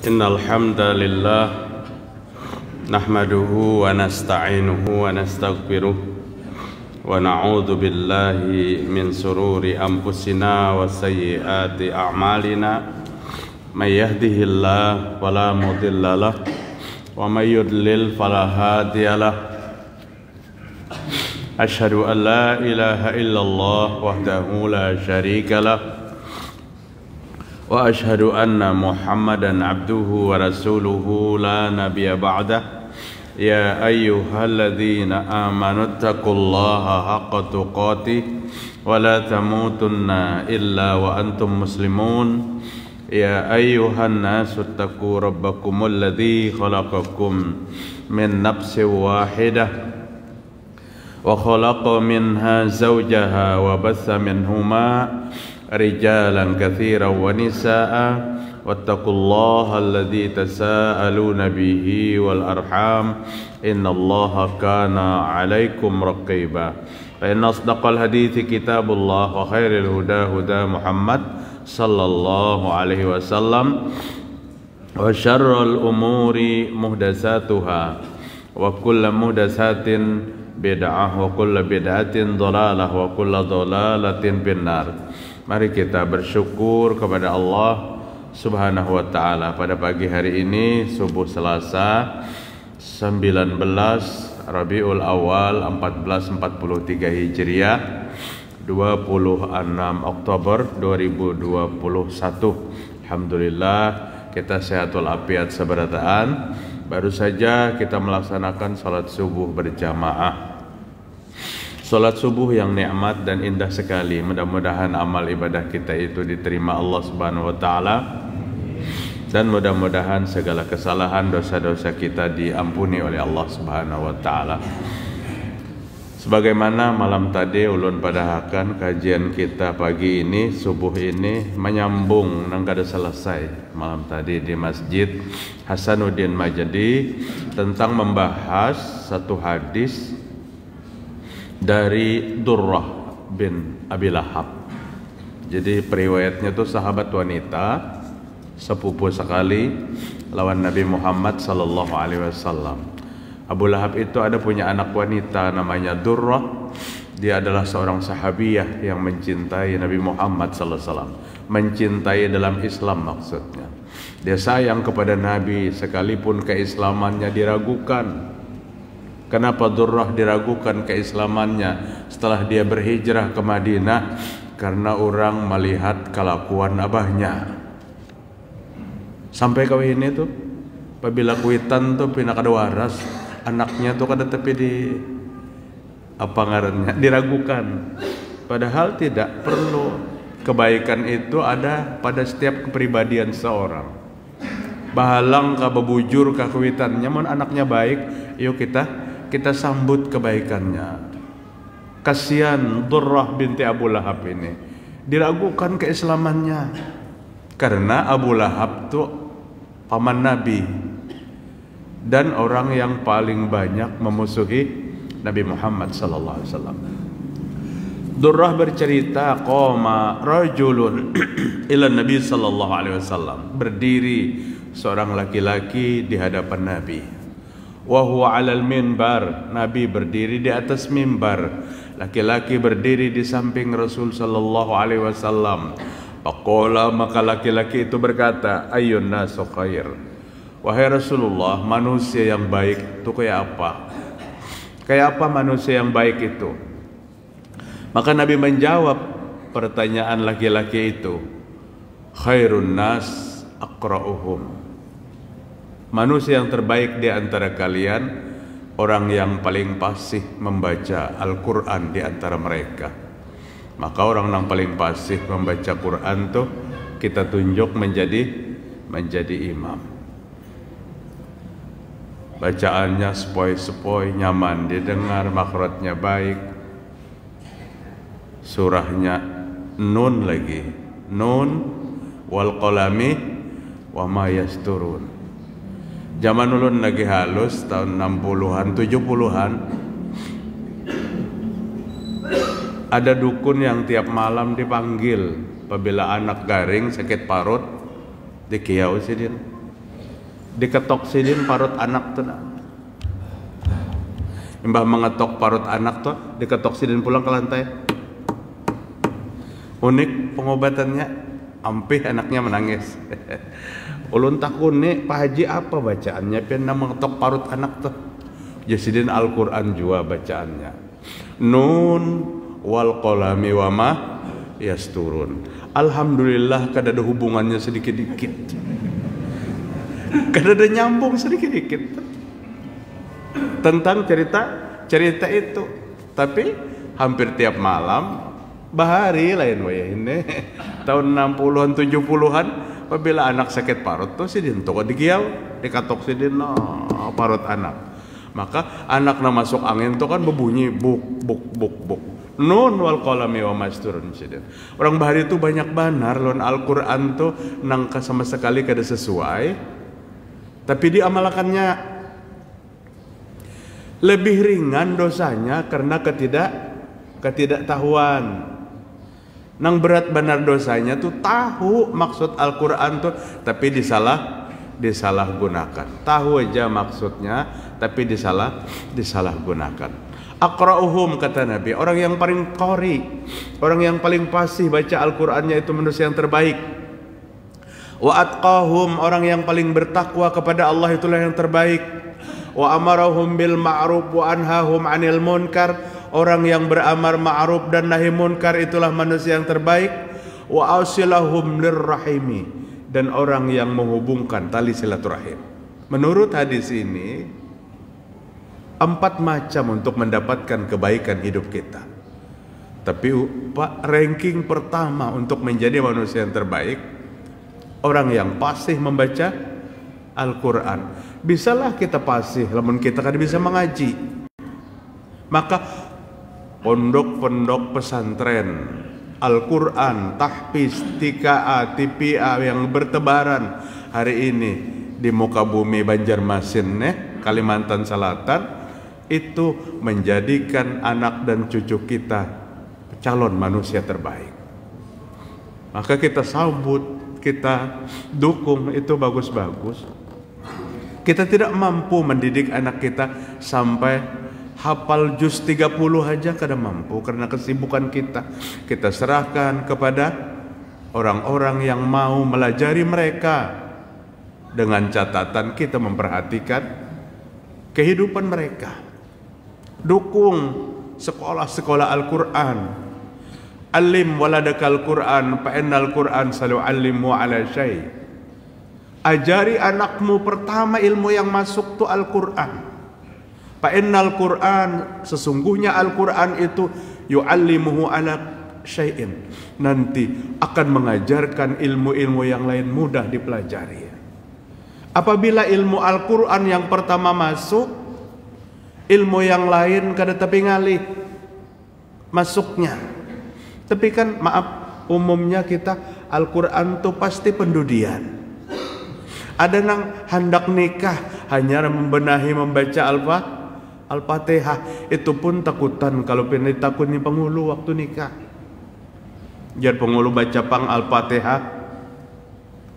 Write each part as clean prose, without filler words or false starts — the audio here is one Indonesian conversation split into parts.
Innal hamdalillah nahmaduhu wa nasta'inuhu wa nastaghfiruh wa na'udzu billahi min sururi anfusina wa sayyiati a'malina may yahdihillahu fala mudhillalah wa may yudlil fala hadiyalah. Asyhadu an la ilaha illallah wahdahu la syarikalah wa ashhadu anna Muhammadan abduhu wa rasuluhu la nabiyya ba'dah. Ya ayyuhalladzina amanu taqullaha haqqa tuqatih wa la tamutunna illa wa antum muslimun. Ya ayyuhan nasu taqu rabbakumul ladzi khalaqakum min nafsin wahidah wa khalaqa minha zawjaha wa batha minhuma rijalan katsiran wa nisaa'a wattaqullaha alladzi tasaaluna bihi wal arham innallaha kana 'alaikum raqiba. Fa inna asdaqal hadithi kitabullah wa khairil huda huda Muhammad sallallahu alaihi wasallam wa syarrul umuri muhdatsatuha wa kullu muhdatsatin bid'ah wa kullu bid'atin dhalalah wa kullu dhalalatin finnar. Mari kita bersyukur kepada Allah Subhanahu wa ta'ala pada pagi hari ini, subuh Selasa 19 Rabiul Awal 1443 Hijriah, 26 Oktober 2021. Alhamdulillah kita sehat walafiat sabarataan. Baru saja kita melaksanakan salat subuh berjamaah. Salat subuh yang nikmat dan indah sekali. Mudah-mudahan amal ibadah kita itu diterima Allah Subhanahu wa taala, dan mudah-mudahan segala kesalahan dosa-dosa kita diampuni oleh Allah Subhanahu wa taala. Sebagaimana malam tadi ulun padahakan kajian kita pagi ini, subuh ini menyambung nang kada selesai malam tadi di Masjid Hasanuddin Majdi tentang membahas satu hadis dari Durrah bin Abi Lahab. Jadi periwayatnya itu sahabat wanita sepupu sekali lawan Nabi Muhammad sallallahu alaihi wasallam. Abu Lahab itu ada punya anak wanita namanya Durrah. Dia adalah seorang sahabiyah yang mencintai Nabi Muhammad sallallahu alaihi wasallam, mencintai dalam Islam maksudnya. Dia sayang kepada Nabi sekalipun keislamannya diragukan. Kenapa Durrah diragukan keislamannya setelah dia berhijrah ke Madinah? Karena orang melihat kelakuan abahnya. Sampai kawin itu, apabila kuitan tuh pindah kada waras, anaknya tuh kada tepi di apa ngarannya diragukan. Padahal tidak perlu. Kebaikan itu ada pada setiap kepribadian seorang. Bahalang ka babujur ka kuitannya, mun anaknya baik, yuk kita sambut kebaikannya. Kasihan Durrah binti Abu Lahab ini diragukan keislamannya karena Abu Lahab tuh paman Nabi dan orang yang paling banyak memusuhi Nabi Muhammad sallallahu alaihi wasallam. Durrah bercerita, qama rajulun ila Nabi sallallahu alaihi wasallam. Berdiri seorang laki-laki di hadapan Nabi. Wa huwa 'alal minbar. Nabi berdiri di atas mimbar. Laki-laki berdiri di samping Rasul sallallahu alaihi wasallam. Faqala, maka laki-laki itu berkata, ayyun nasu khair. Wahai Rasulullah, manusia yang baik itu kayak apa? Kayak apa manusia yang baik itu? Maka Nabi menjawab pertanyaan laki-laki itu, khairun nas aqra'uhum. Manusia yang terbaik di antara kalian orang yang paling fasih membaca Al-Quran di antara mereka. Maka orang yang paling fasih membaca Quran tuh kita tunjuk menjadi imam. Bacaannya sepoi-sepoi, nyaman didengar, makhrajnya baik. Surahnya nun lagi, nun wal qalami wa ma yasturun. Zaman ulun lagi halus tahun 60-an, 70-an. Ada dukun yang tiap malam dipanggil apabila anak garing sakit parut di kiau sih dia. diketok sidin parut anak tuh. Mbah mengetok parut anak tuh, diketok sidin pulang ke lantai. Unik pengobatannya, ampih anaknya menangis. Ulun takuni Pak Haji apa bacaannya? Pernah mengetok parut anak tuh. Jasidin Al-Quran juga bacaannya. Nun wal qalami wa ma yasturun. Alhamdulillah kada ada hubungannya sedikit-dikit. Kada ada nyambung sedikit-dikit tentang cerita itu. Tapi hampir tiap malam bahari lain waya ini tahun 60-an 70-an apabila anak sakit parut tuh sidin tuh digiau dikatok sidin parut anak. Maka anaknya masuk angin tuh kan berbunyi buk buk buk buk. Nun wal qalami wa masturun sidin. Orang bahari itu banyak banar lon Al-Qur'an tuh nangka sama sekali kada sesuai. Tapi diamalkannya lebih ringan dosanya karena ketidaktahuan. Nang berat benar dosanya tuh tahu maksud Al-Quran tuh tapi disalahgunakan. Tahu aja maksudnya tapi disalahgunakan. Aqra'uhum kata Nabi, orang yang paling qari, orang yang paling fasih baca Al-Qur'annya itu manusia yang terbaik. Wa atqahum, orang yang paling bertakwa kepada Allah itulah yang terbaik. Wa amarahum bil ma'ruf wa anhahum 'anil munkar, orang yang beramar ma'ruf dan nahi munkar itulah manusia yang terbaik. Wa ausilahum lirrahimi, dan orang yang menghubungkan tali silaturahim. Menurut hadis ini 4 macam untuk mendapatkan kebaikan hidup kita. Tapi ranking pertama untuk menjadi manusia yang terbaik, orang yang fasih membaca Al-Quran. Bisalah kita fasih, namun kita kan bisa mengaji. Maka pondok-pondok pesantren Al-Quran, tahfiz, TKA, TPA yang bertebaran hari ini di muka bumi Banjarmasin, Kalimantan Selatan, itu menjadikan anak dan cucu kita calon manusia terbaik. Maka kita sambut, kita dukung, itu bagus-bagus. Kita tidak mampu mendidik anak kita sampai hafal juz 30 aja kada mampu karena kesibukan kita. Kita serahkan kepada orang-orang yang mau melajari mereka dengan catatan kita memperhatikan kehidupan mereka. Dukung sekolah-sekolah Al-Quran. Alim waladakal Quran fa innal Quran selalu alimu ala syai. Ajari anakmu pertama ilmu yang masuk tu Al-Quran. Fa innal Quran, sesungguhnya Al-Quran itu yu'allimuhu ala syai'in, nanti akan mengajarkan ilmu-ilmu yang lain mudah dipelajari. Apabila ilmu Al-Quran yang pertama masuk, ilmu yang lain kada tapi ngalih masuknya. Tapi kan maaf, umumnya kita Al-Quran tuh pasti pendudian. Ada nang hendak nikah hanya membenahi membaca Al-Fatihah, itu pun takutan kalau pengen takut nih penghulu waktu nikah. Jadi penghulu baca pang Al-Fatihah,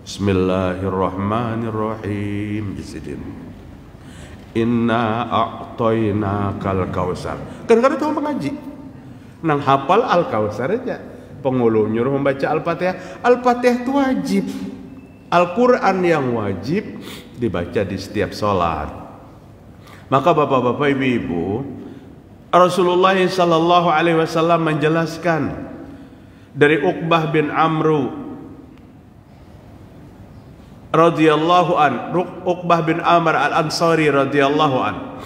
Bismillahirrahmanirrahim, jisidin. Inna a'toinakal kausar. Kadang-kadang tahu mengaji, nang hafal Al-Kausar aja. Penghulu nyuruh membaca Al-Fatihah. Al-Fatihah itu wajib. Al-Quran yang wajib dibaca di setiap sholat. Maka bapak-bapak, ibu-ibu, Rasulullah sallallahu alaihi wasallam menjelaskan dari Uqbah bin Amru radhiyallahu an, Uqbah bin Amr al-Ansari radhiyallahu an,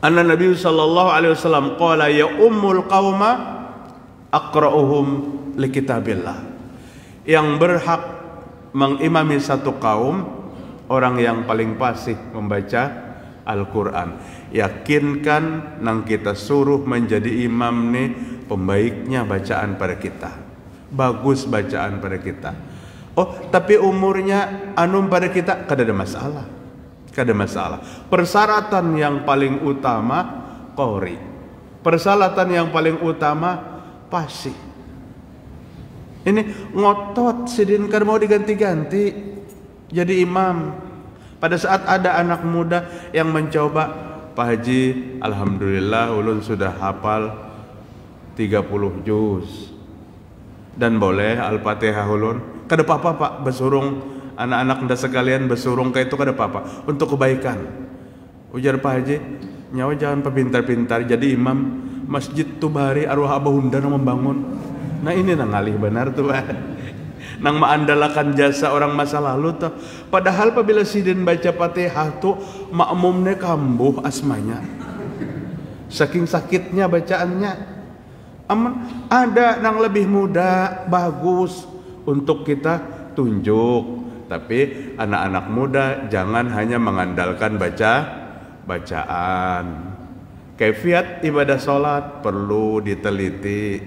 anna Nabi sallallahu alaihi wasallam qala ya ummul qauma aqra'uhum li kitabillah. Yang berhak mengimami satu kaum, orang yang paling fasih membaca Al-Quran. Yakinkan nang kita suruh menjadi imam nih pembaiknya bacaan pada kita, bagus bacaan pada kita. Oh, tapi umurnya anum pada kita kada ada masalah. Kada masalah. Persyaratan yang paling utama qori. Persyaratan yang paling utama fasih. Ini ngotot sidin kan mau diganti-ganti jadi imam. Pada saat ada anak muda yang mencoba, Pak Haji, alhamdulillah ulun sudah hafal 30 juz. Dan boleh Al-Fatihah ulun. Kada apa-apa Pak, besurung anak-anak anda sekalian besurung kayak itu kada apa-apa untuk kebaikan. Ujar Pak Haji, nyawa jangan pintar-pintar jadi imam masjid tu bahari arwah abah Hunda yang membangun. Nah ini nang ngalih benar tuh nang maandalakan jasa orang masa lalu tuh. Padahal apabila sidin baca Fatihah tuh makmumnya kambuh asmanya, saking sakitnya bacaannya. Aman ada nang lebih muda bagus untuk kita tunjuk. Tapi anak-anak muda jangan hanya mengandalkan bacaan. Kaifiat ibadah sholat perlu diteliti,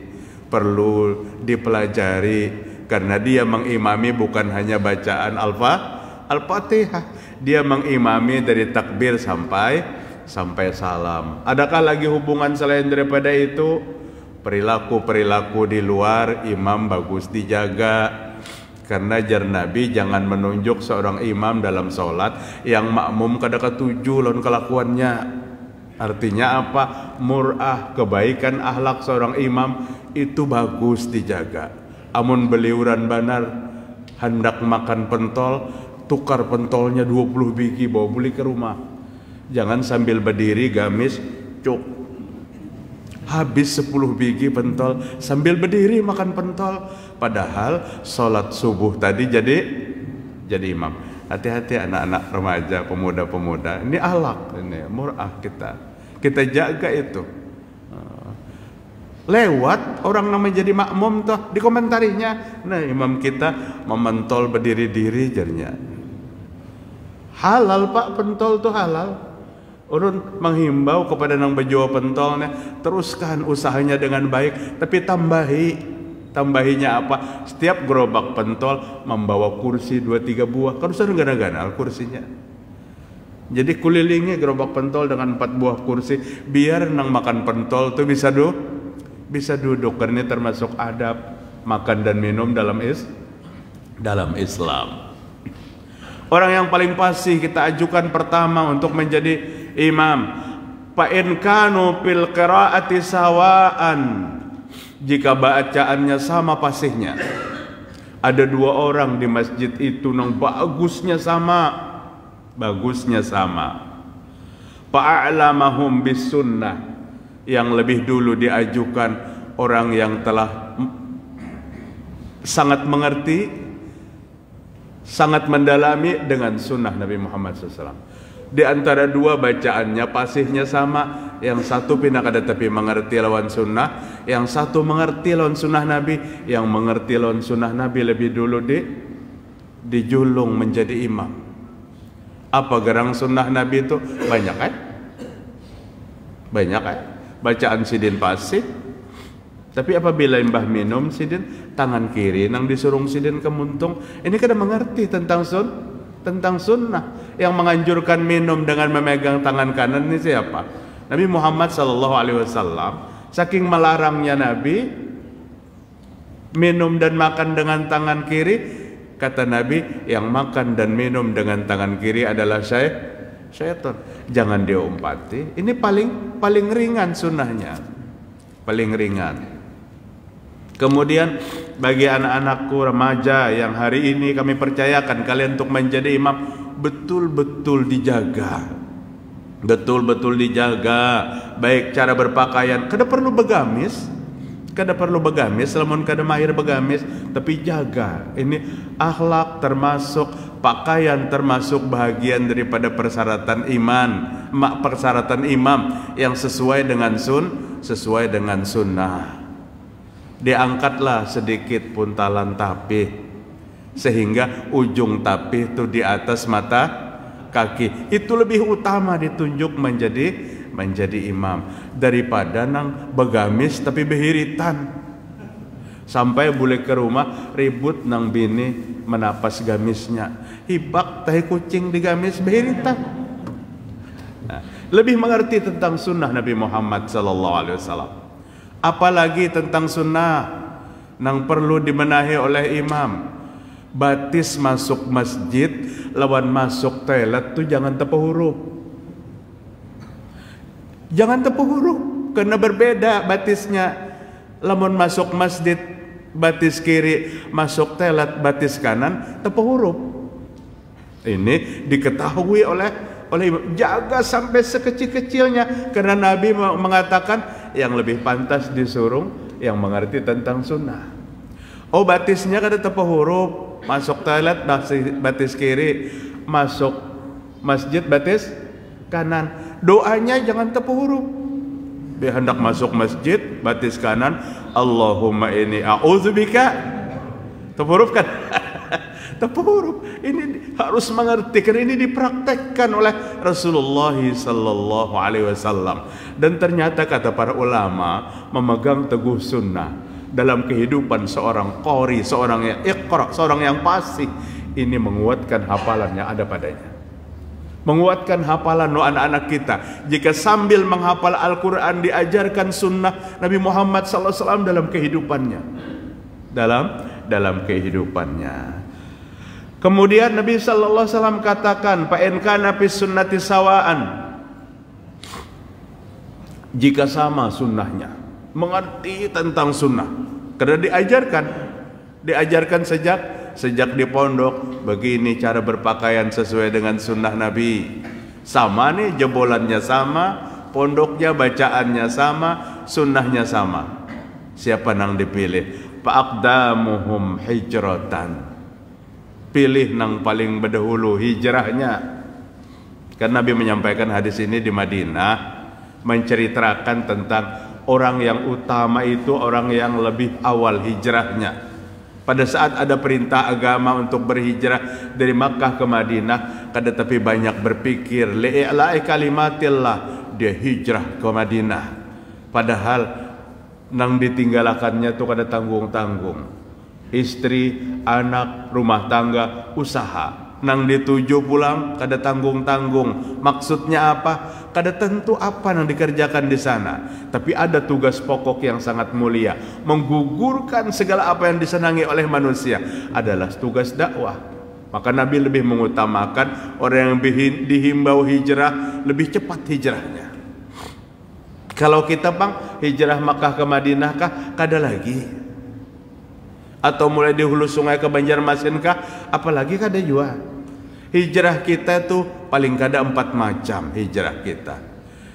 perlu dipelajari. Karena dia mengimami bukan hanya bacaan Al-Fatihah, dia mengimami dari takbir sampai salam. Adakah lagi hubungan selain daripada itu? Perilaku-perilaku di luar imam bagus dijaga. Karena jar Nabi jangan menunjuk seorang imam dalam sholat yang makmum kada ketuju lawan kelakuannya. Artinya apa? Mur'ah, kebaikan akhlak seorang imam itu bagus dijaga. Amun beliuran banar hendak makan pentol, tukar pentolnya 20 biji bawa beli ke rumah. Jangan sambil berdiri gamis cuk habis 10 biji pentol sambil berdiri makan pentol. Padahal sholat subuh tadi jadi imam. Hati-hati anak-anak remaja, pemuda-pemuda. Ini akhlak, ini mur'ah kita jaga itu. Lewat orang namanya jadi makmum tuh di komentarinya, nah imam kita mementol berdiri diri jarnya. Halal Pak, pentol tuh halal. Urun menghimbau kepada nang bejo pentolnya, teruskan usahanya dengan baik, tapi tambahinya apa? Setiap gerobak pentol membawa kursi 2-3 buah, kan usah gana-gana kursinya. Jadi kulilingi gerobak pentol dengan 4 buah kursi, biar nang makan pentol tuh bisa duduk. Karena ini termasuk adab makan dan minum dalam Islam. Orang yang paling pasti kita ajukan pertama untuk menjadi imam, fa in kanu fil qiraati sawaan, jika bacaannya sama pasihnya. Ada 2 orang di masjid itu nang bagusnya sama. Fa'alamahum bis sunnah, yang lebih dulu diajukan orang yang telah sangat mengerti, sangat mendalami dengan sunnah Nabi Muhammad SAW. Di antara 2 bacaannya pasihnya sama, yang satu pindah kada tapi mengerti lawan sunnah, yang satu mengerti lawan sunnah Nabi. Yang mengerti lawan sunnah Nabi lebih dulu dijulung menjadi imam. Apa gerang sunnah Nabi itu? Banyak bacaan sidin pasih. Tapi apabila imbah minum sidin tangan kiri nang disurung sidin kemuntung, ini kada mengerti tentang sunnah. Yang menganjurkan minum dengan memegang tangan kanan ini siapa? Nabi Muhammad SAW. Saking melarangnya Nabi minum dan makan dengan tangan kiri, kata Nabi, yang makan dan minum dengan tangan kiri adalah syaitan. Jangan diumpati. Ini paling ringan sunnahnya, paling ringan. Kemudian bagi anak-anakku remaja yang hari ini kami percayakan kalian untuk menjadi imam, betul-betul dijaga. Baik cara berpakaian, kada perlu begamis, lamun kada mahir begamis, tapi jaga. Ini akhlak termasuk pakaian, termasuk bahagian daripada persyaratan imam yang sesuai dengan sunnah. Diangkatlah sedikit puntalan tapih sehingga ujung tapih itu di atas mata kaki. Itu lebih utama ditunjuk menjadi imam daripada nang begamis tapi behiritan. Sampai boleh ke rumah ribut nang bini menapas gamisnya, hibak tahi kucing di gamis behiritan. Nah, lebih mengerti tentang sunnah Nabi Muhammad SAW. Apalagi tentang sunnah nang perlu dibenahi oleh imam. Batis masuk masjid lawan masuk toilet tuh jangan tepuh huruf. Jangan tepuh huruf karena berbeda batisnya. Lamun masuk masjid batis kiri, masuk toilet batis kanan, tepuh huruf. Ini diketahui oleh jaga sampai sekecil-kecilnya, karena Nabi mengatakan yang lebih pantas disuruh yang mengerti tentang sunnah. Oh, batisnya kada tepuh huruf, masuk toilet batis kiri, masuk masjid batis kanan. Doanya jangan tepuh huruf. Dia hendak masuk masjid batis kanan, Allahumma inni a'udzubika, tepuh huruf kan? Tepuh huruf. Ini harus mengerti, karena ini dipraktekkan oleh Rasulullah sallallahu alaihi wasallam. Dan ternyata kata para ulama, memegang teguh sunnah dalam kehidupan seorang qori, seorang yang iqra, seorang yang fasih, ini menguatkan hafalan yang ada padanya. Menguatkan hafalan anak-anak kita. Jika sambil menghafal Al-Quran diajarkan sunnah Nabi Muhammad SAW dalam kehidupannya, dalam kehidupannya. Kemudian Nabi SAW katakan, fa in kana fis sunnati sawaan, jika sama sunnahnya, mengerti tentang sunnah, karena diajarkan sejak di pondok, begini cara berpakaian sesuai dengan sunnah Nabi. Sama nih, jebolannya sama, pondoknya bacaannya sama, sunnahnya sama. Siapa nang dipilih? Fa'aqdamuhum hijratan, pilih nang paling berdahulu hijrahnya. Karena Nabi menyampaikan hadis ini di Madinah, menceritakan tentang orang yang utama itu orang yang lebih awal hijrahnya. Pada saat ada perintah agama untuk berhijrah dari Makkah ke Madinah, kada tapi banyak berpikir li'i'la'i kalimatillah, dia hijrah ke Madinah. Padahal nang ditinggalakannya tuh kada tanggung-tanggung. Istri, anak, rumah tangga, usaha. Nang dituju pulang kada tanggung-tanggung. Maksudnya apa? Kada tentu apa yang dikerjakan di sana. Tapi ada tugas pokok yang sangat mulia, menggugurkan segala apa yang disenangi oleh manusia, adalah tugas dakwah. Maka Nabi lebih mengutamakan orang yang dihimbau hijrah, lebih cepat hijrahnya. Kalau kita bang hijrah Makkah ke Madinah kah? Kada lagi. Atau mulai di hulu sungai ke Banjarmasin kah? Apalagi kada jua. Hijrah kita tuh paling kada 4 macam hijrah kita.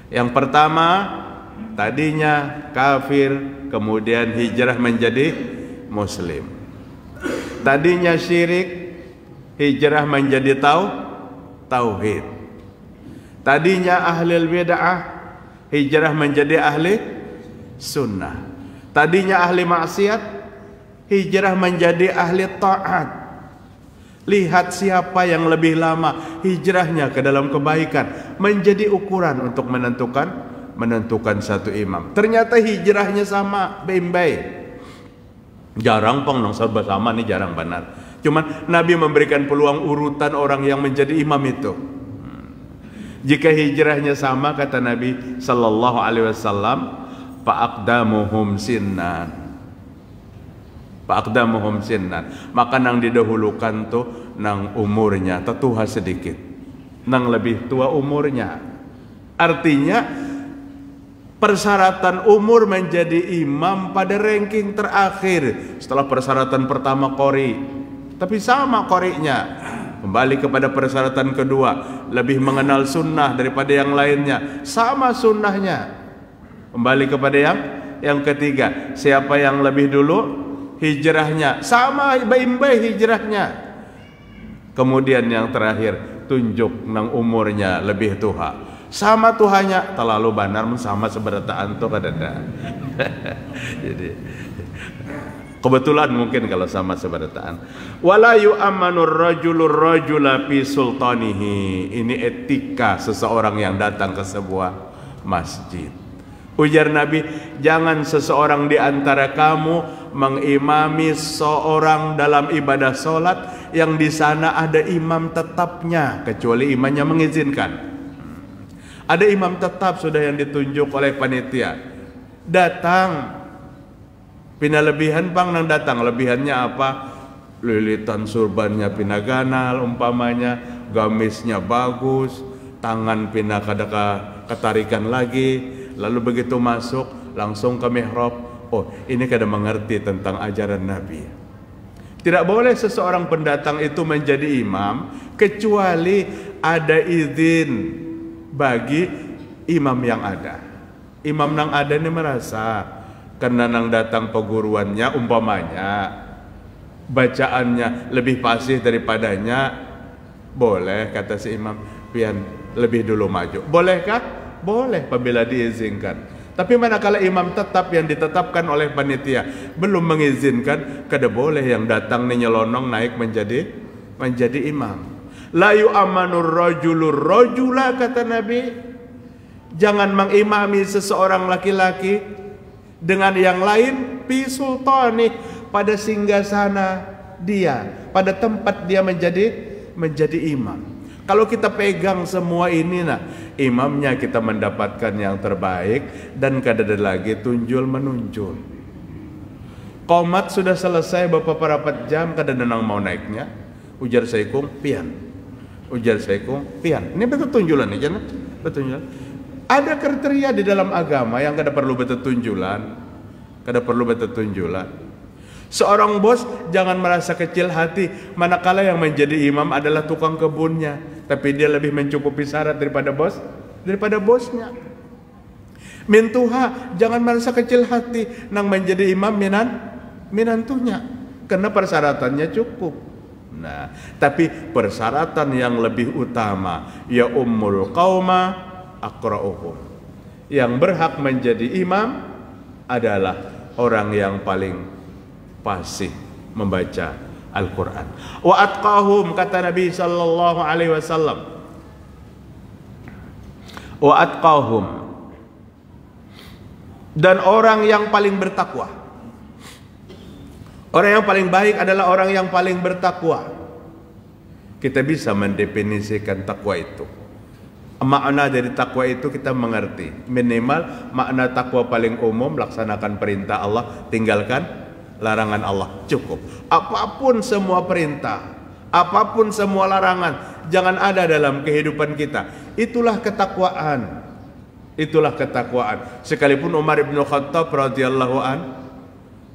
Yang pertama, tadinya kafir, kemudian hijrah menjadi muslim. Tadinya syirik, hijrah menjadi tauhid. Tadinya ahli bid'ah, hijrah menjadi ahli sunnah. Tadinya ahli maksiat, hijrah menjadi ahli taat. Lihat siapa yang lebih lama hijrahnya ke dalam kebaikan, menjadi ukuran untuk menentukan satu imam. Ternyata hijrahnya sama, bimbai. Jarang pong nang serba sama nih, jarang benar. Cuman Nabi memberikan peluang urutan orang yang menjadi imam itu. Jika hijrahnya sama, kata Nabi sallallahu alaihi wasallam, fa'aqdamuhum sinnan. Fa'aqdamuhum sinnan, maka nang didahulukan tuh nang umurnya tetua sedikit, nang lebih tua umurnya. Artinya persyaratan umur menjadi imam pada ranking terakhir. Setelah persyaratan pertama qori, tapi sama qorinya. Kembali kepada persyaratan kedua, lebih mengenal sunnah daripada yang lainnya, sama sunnahnya. Kembali kepada yang ketiga, siapa yang lebih dulu hijrahnya, sama baik-baik hijrahnya. Kemudian yang terakhir, tunjuk nang umurnya lebih tua, sama tuhanya, terlalu banar sama seberataan tuh kadada. Jadi kebetulan mungkin kalau sama seberataan. Wala yu'ammanur rajulur rajula fi sultanihi. Ini etika seseorang yang datang ke sebuah masjid. Ujar Nabi, jangan seseorang di antara kamu mengimami seorang dalam ibadah solat yang di sana ada imam tetapnya, kecuali imamnya mengizinkan. Ada imam tetap sudah yang ditunjuk oleh panitia. Datang, pina lebihan bang nang datang, lebihannya apa? lilitan surbannya pinaganal umpamanya, gamisnya bagus, tangan pina kada ketarikan lagi, lalu begitu masuk langsung ke mihrab, oh ini kada mengerti tentang ajaran Nabi. Tidak boleh seseorang pendatang itu menjadi imam kecuali ada izin bagi imam yang ada. Imam nang ada ini merasa karena nang datang peguruannya umpamanya bacaannya lebih fasih daripadanya, boleh kata si imam, pian lebih dulu maju. Bolehkah? Boleh apabila diizinkan. Tapi manakala imam tetap yang ditetapkan oleh panitia belum mengizinkan, kada boleh yang datang nih nyelonong naik menjadi imam. La yu'amanur rajulur rajula kata Nabi. Jangan mengimami seseorang laki-laki dengan yang lain fi sultani, pada singgasana dia, pada tempat dia menjadi imam. Kalau kita pegang semua ini, nah imamnya kita mendapatkan yang terbaik dan kada ada lagi tunjul menunjul. Qomat sudah selesai bapak parapat jam, kada nenang mau naiknya. Ujar Saikung pian, ujar Saikung pian. Ini betul tunjulan nih, jangan betul. Ada kriteria di dalam agama yang kada perlu betul tunjulan, kada perlu betul tunjulan. Seorang bos jangan merasa kecil hati manakala yang menjadi imam adalah tukang kebunnya, tapi dia lebih mencukupi syarat daripada bosnya. Mintuha jangan merasa kecil hati nang menjadi imam minantunya, karena persyaratannya cukup. Nah, tapi persyaratan yang lebih utama ya ummul qauma aqra'uhum. Yang berhak menjadi imam adalah orang yang paling fasih membaca Al-Quran. Wa atqahum kata Nabi sallallahu alaihi wasallam. Wa atqahum, dan orang yang paling bertakwa. Orang yang paling baik adalah orang yang paling bertakwa. Kita bisa mendefinisikan takwa itu. Makna dari takwa itu kita mengerti. Minimal makna takwa paling umum, laksanakan perintah Allah, tinggalkan larangan Allah, cukup. Apapun semua perintah, apapun semua larangan, jangan ada dalam kehidupan kita. Itulah ketakwaan. Itulah ketakwaan. Sekalipun Umar bin Khattab radhiyallahu an,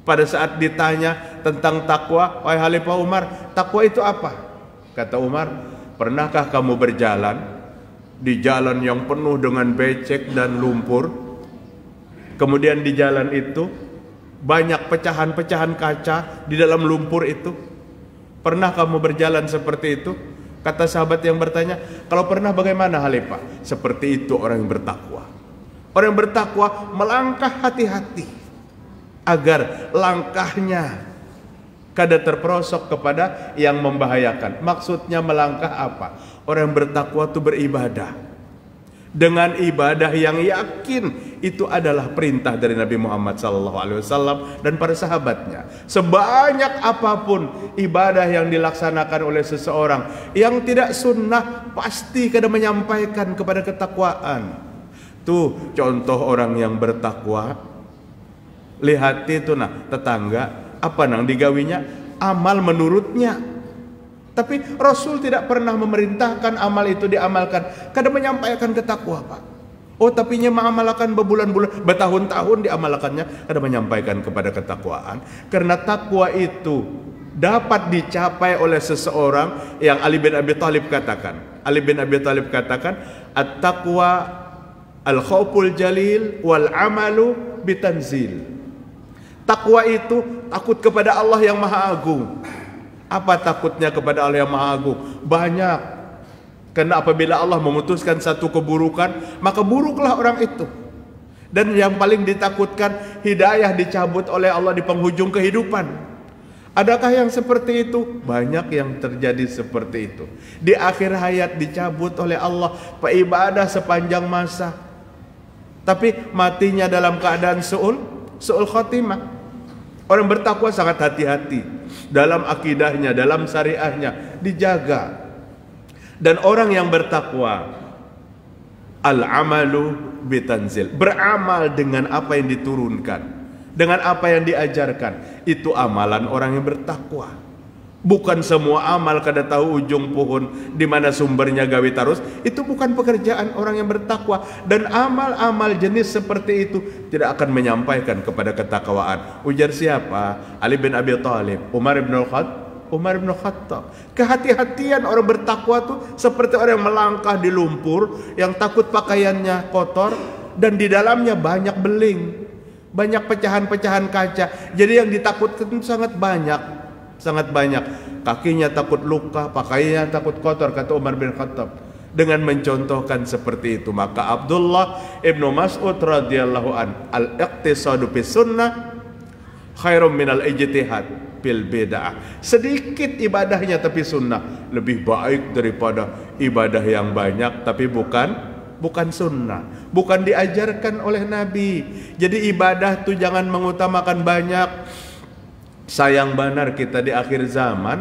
pada saat ditanya tentang takwa, wahai Khalifah Umar, takwa itu apa? Kata Umar, pernahkah kamu berjalan di jalan yang penuh dengan becek dan lumpur, kemudian di jalan itu banyak pecahan-pecahan kaca di dalam lumpur itu? Pernah kamu berjalan seperti itu? Kata sahabat yang bertanya, kalau pernah bagaimana Khalifah? Seperti itu orang yang bertakwa. Orang yang bertakwa melangkah hati-hati agar langkahnya kada terperosok kepada yang membahayakan. Maksudnya melangkah apa? Orang yang bertakwa itu beribadah dengan ibadah yang yakin itu adalah perintah dari Nabi Muhammad SAW dan para sahabatnya. Sebanyak apapun ibadah yang dilaksanakan oleh seseorang yang tidak sunnah, pasti kada menyampaikan kepada ketakwaan. Tuh contoh orang yang bertakwa. Lihat itu nah tetangga, apa nang digawinya? Amal menurutnya. Tapi Rasul tidak pernah memerintahkan amal itu diamalkan. Kada menyampaikan ketakwa, Pak. Oh, tapi nya mengamalkan berbulan-bulan, bertahun-tahun diamalkannya, kada menyampaikan kepada ketakwaan. Karena takwa itu dapat dicapai oleh seseorang yang Ali bin Abi Thalib katakan. Ali bin Abi Thalib katakan, at-taqwa al-khauful jalil wal amalu bitanzil. Takwa itu takut kepada Allah yang Maha Agung. Apa takutnya kepada Allah yang Maha Agung? Banyak. Karena apabila Allah memutuskan satu keburukan, maka buruklah orang itu. Dan yang paling ditakutkan, hidayah dicabut oleh Allah di penghujung kehidupan. Adakah yang seperti itu? Banyak yang terjadi seperti itu. Di akhir hayat dicabut oleh Allah beribadah sepanjang masa, tapi matinya dalam keadaan su'ul khotimah. Orang bertakwa sangat hati-hati dalam akidahnya, dalam syariahnya, dijaga. Dan orang yang bertakwa, al-amalu bitanzil, beramal dengan apa yang diturunkan, dengan apa yang diajarkan. Itu amalan orang yang bertakwa. Bukan semua amal kada tahu ujung pohon di mana sumbernya gawe tarus. Itu bukan pekerjaan orang yang bertakwa. Dan amal-amal jenis seperti itu tidak akan menyampaikan kepada ketakwaan. Ujar siapa? Ali bin Abi Thalib, Umar bin Khattab. Kehati-hatian orang bertakwa tuh seperti orang yang melangkah di lumpur, yang takut pakaiannya kotor dan di dalamnya banyak beling, banyak pecahan-pecahan kaca. Jadi yang ditakutkan sangat banyak. Sangat banyak. Kakinya takut luka, pakaiannya takut kotor, kata Umar bin Khattab. Dengan mencontohkan seperti itu, maka Abdullah ibnu Mas'ud radhiyallahu an, al-iqtisadu bis sunnah khairum minal ijtihad bil bid'ah. Sedikit ibadahnya tapi sunnah lebih baik daripada ibadah yang banyak tapi bukan sunnah, bukan diajarkan oleh Nabi. Jadi ibadah tuh jangan mengutamakan banyak. Sayang benar kita di akhir zaman,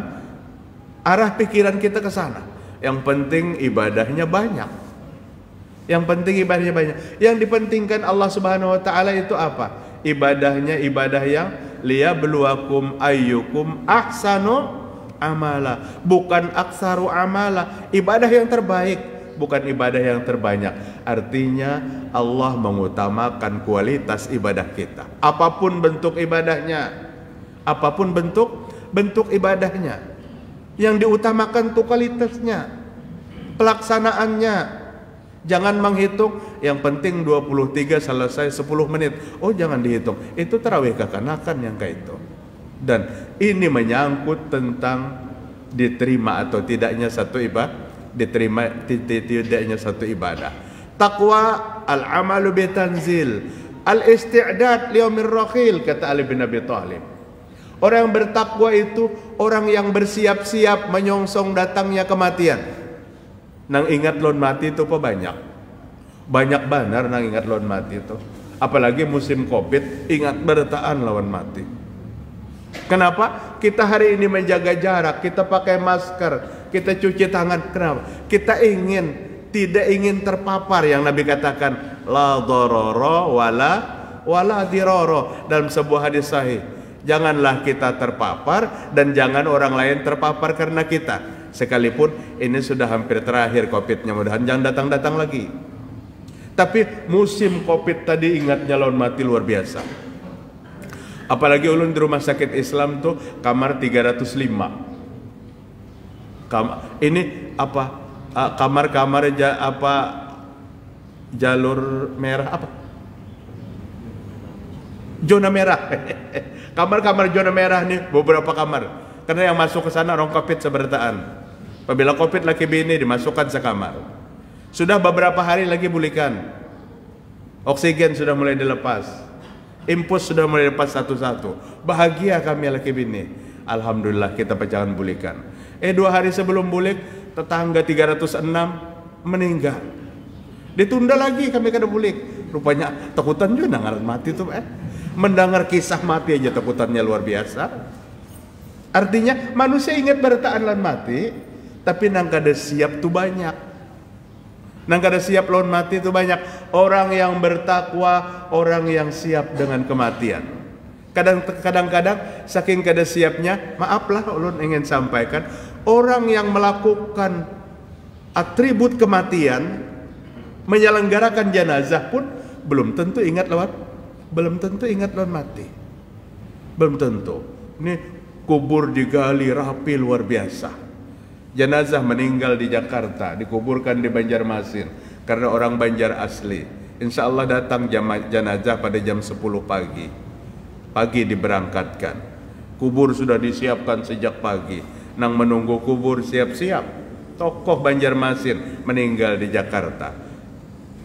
arah pikiran kita ke sana. Yang penting ibadahnya banyak. Yang penting ibadahnya banyak. Yang dipentingkan Allah Subhanahu wa taala itu apa? Ibadahnya ibadah yang liyabluwakum ayyukum ahsanu amala, bukan aksaru amala. Ibadah yang terbaik, bukan ibadah yang terbanyak. Artinya Allah mengutamakan kualitas ibadah kita. Apapun bentuk ibadahnya. Apapun bentuk ibadahnya, yang diutamakan itu kualitasnya, pelaksanaannya. Jangan menghitung, yang penting 23 selesai 10 menit. Oh jangan dihitung, itu tarawih kekanakan yang kayak itu. Dan ini menyangkut tentang diterima atau tidaknya satu ibadah, diterima tidaknya satu ibadah. Taqwa al-amalu bitanzil, al-isti'dad liyaumir rakhil, kata Ali bin Abi Thalib. Orang yang bertakwa itu orang yang bersiap-siap menyongsong datangnya kematian. Nang ingat lon mati itu apa banyak? Banyak benar nang ingat lawan mati itu. Apalagi musim Covid, ingat bertaan lawan mati. Kenapa? Kita hari ini menjaga jarak, kita pakai masker, kita cuci tangan. Kenapa? Kita tidak ingin terpapar yang Nabi katakan la dharara wala dirara dalam sebuah hadis sahih. Janganlah kita terpapar dan jangan orang lain terpapar karena kita. Sekalipun ini sudah hampir terakhir Covid-nya, mudah-mudahan jangan datang-datang lagi. Tapi musim Covid tadi ingatnya lawan mati luar biasa. Apalagi ulun di rumah sakit Islam tuh kamar 305. Ini apa? Kamar-kamar jalur merah apa? Zona merah. Kamar-kamar zona merah nih beberapa kamar. Karena yang masuk ke sana orang Covid seberataan. Apabila Covid laki bini dimasukkan sekamar. Sudah beberapa hari lagi bulikan. Oksigen sudah mulai dilepas. Impus sudah mulai dilepas satu-satu. Bahagia kami laki bini. Alhamdulillah kita pecahan bulikan. 2 hari sebelum bulik tetangga 306 meninggal. Ditunda lagi kami kada bulik. Rupanya takutan juga ngaran mati tuh mendengar kisah mati aja takutannya luar biasa. Artinya manusia ingat bertaan lawan mati, tapi nang kada siap tuh banyak. Nang kada siap lawan mati itu banyak. Orang yang bertakwa, orang yang siap dengan kematian. Kadang-kadang saking kada siapnya, maaflah ulun ingin sampaikan, orang yang melakukan atribut kematian, menyelenggarakan jenazah pun belum tentu ingat lawan mati. Belum tentu. Ini kubur digali rapi luar biasa. Jenazah meninggal di Jakarta, dikuburkan di Banjarmasin karena orang Banjar asli. Insya Allah datang jenazah pada jam 10 pagi. Pagi diberangkatkan. Kubur sudah disiapkan sejak pagi. Nang menunggu kubur siap-siap. Tokoh Banjarmasin meninggal di Jakarta.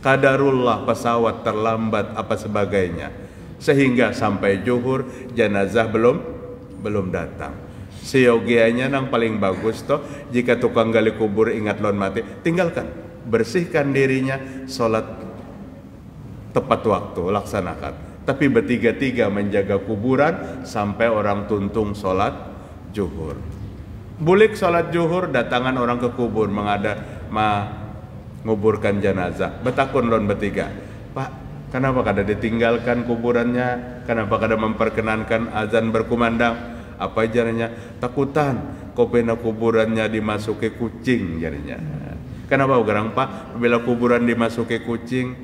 Qadarullah pesawat terlambat apa sebagainya. Sehingga sampai zuhur jenazah belum datang. Seyogianya nang paling bagus toh jika tukang gali kubur ingat lawan mati, tinggalkan, bersihkan dirinya, sholat tepat waktu, laksanakan. Tapi bertiga-tiga menjaga kuburan sampai orang tuntung sholat zuhur. Bulik sholat zuhur, datangan orang ke kubur menguburkan jenazah. Betakun lon bertiga, Pak, kenapa kada ditinggalkan kuburannya? Kenapa kada memperkenankan azan berkumandang? Apa ajarnya? Takutan kopena kuburannya dimasuki kucing jadinya. Kenapa gerang Pak? Bila kuburan dimasuki kucing,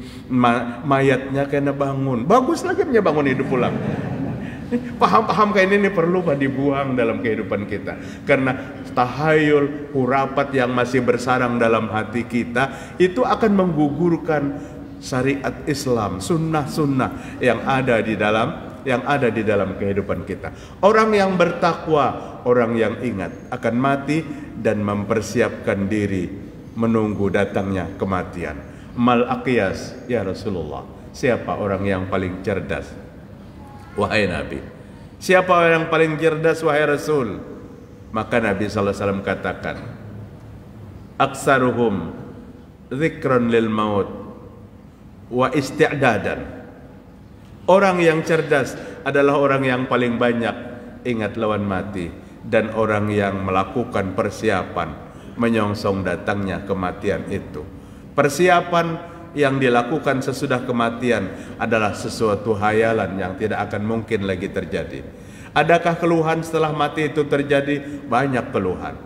mayatnya kena bangun. Bagus lagi punya bangun hidup pulang. Paham-paham kayak ini perlu Pak dibuang dalam kehidupan kita. Karena tahayul, hurapat yang masih bersarang dalam hati kita itu akan menggugurkan syariat Islam, sunnah-sunnah yang ada di dalam kehidupan kita. Orang yang bertakwa, orang yang ingat akan mati dan mempersiapkan diri menunggu datangnya kematian. Mal aqyas ya Rasulullah. Siapa orang yang paling cerdas? Wahai Nabi, siapa orang yang paling cerdas wahai Rasul? Maka Nabi SAW katakan, aksaruhum dzikran lil maut wa isti'dadan. Orang yang cerdas adalah orang yang paling banyak ingat lawan mati dan orang yang melakukan persiapan menyongsong datangnya kematian itu. Persiapan yang dilakukan sesudah kematian adalah sesuatu hayalan yang tidak akan mungkin lagi terjadi. Adakah keluhan setelah mati itu terjadi? Banyak keluhan.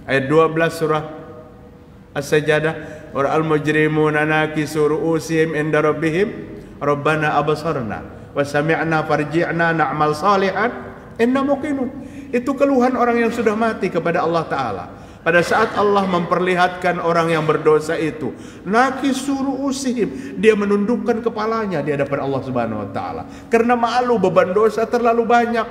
Ayat 12 surah As-Sajdah, wal mujrimuna nakisu ru'usihim inda rabbihim rabbana absarna wa sami'na farji'na na'mal salihan inna muqinun. Itu keluhan orang yang sudah mati kepada Allah Ta'ala. Pada saat Allah memperlihatkan orang yang berdosa itu, nakisu ru'usihim, dia menundukkan kepalanya di hadapan Allah Subhanahu wa taala karena malu beban dosa terlalu banyak.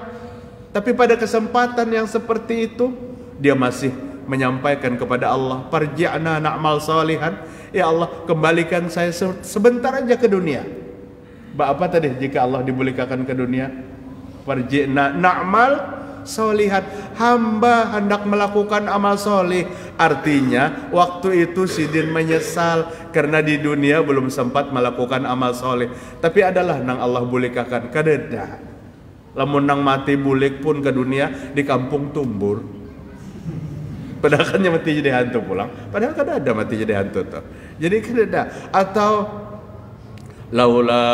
Tapi pada kesempatan yang seperti itu, dia masih menyampaikan kepada Allah, farji'na na'mal salihan, ya Allah kembalikan saya sebentar aja ke dunia. Apa tadi jika Allah dibolehkan ke dunia? Farji'na na'mal solihat, hamba hendak melakukan amal soleh. Artinya waktu itu Sidin menyesal karena di dunia belum sempat melakukan amal soleh. Tapi adalah nang Allah bulikakan kadeda. Lamun nang mati bulik pun ke dunia di kampung tumbur. Padahal kan mati jadi hantu pulang. Padahal kan ada mati jadi hantu tuh. Jadi kadeda. Atau laula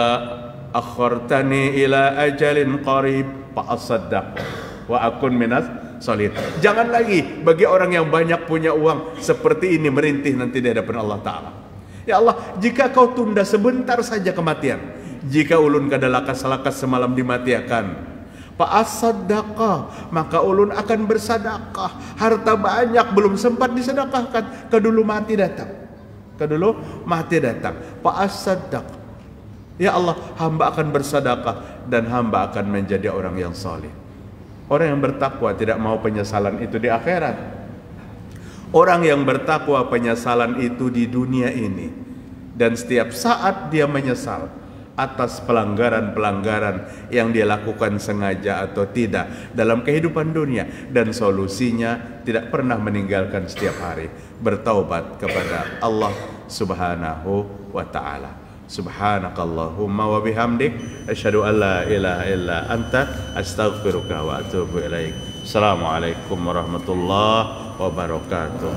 akhartani ila ajalin qarib fa asaddaq wa akun minas solihin. Jangan lagi bagi orang yang banyak punya uang seperti ini merintih nanti di hadapan Allah Ta'ala. Ya Allah, jika kau tunda sebentar saja kematian, jika ulun kadalakas-lakas semalam dimatiakan, fa'asaddaqah, maka ulun akan bersadaqah. Harta banyak belum sempat disedekahkan, kedulu mati datang. Fa'asaddaqah. Ya Allah, hamba akan bersadaqah dan hamba akan menjadi orang yang saleh. Orang yang bertakwa tidak mau penyesalan itu di akhirat. Orang yang bertakwa penyesalan itu di dunia ini. Dan setiap saat dia menyesal atas pelanggaran-pelanggaran yang dia lakukan sengaja atau tidak dalam kehidupan dunia. Dan solusinya tidak pernah meninggalkan setiap hari bertaubat kepada Allah Subhanahu wa ta'ala. Subhanakallahumma wa bihamdik asyhadu an la ilaha illa anta astaghfiruka wa atubu ilaik. Assalamualaikum warahmatullahi wabarakatuh.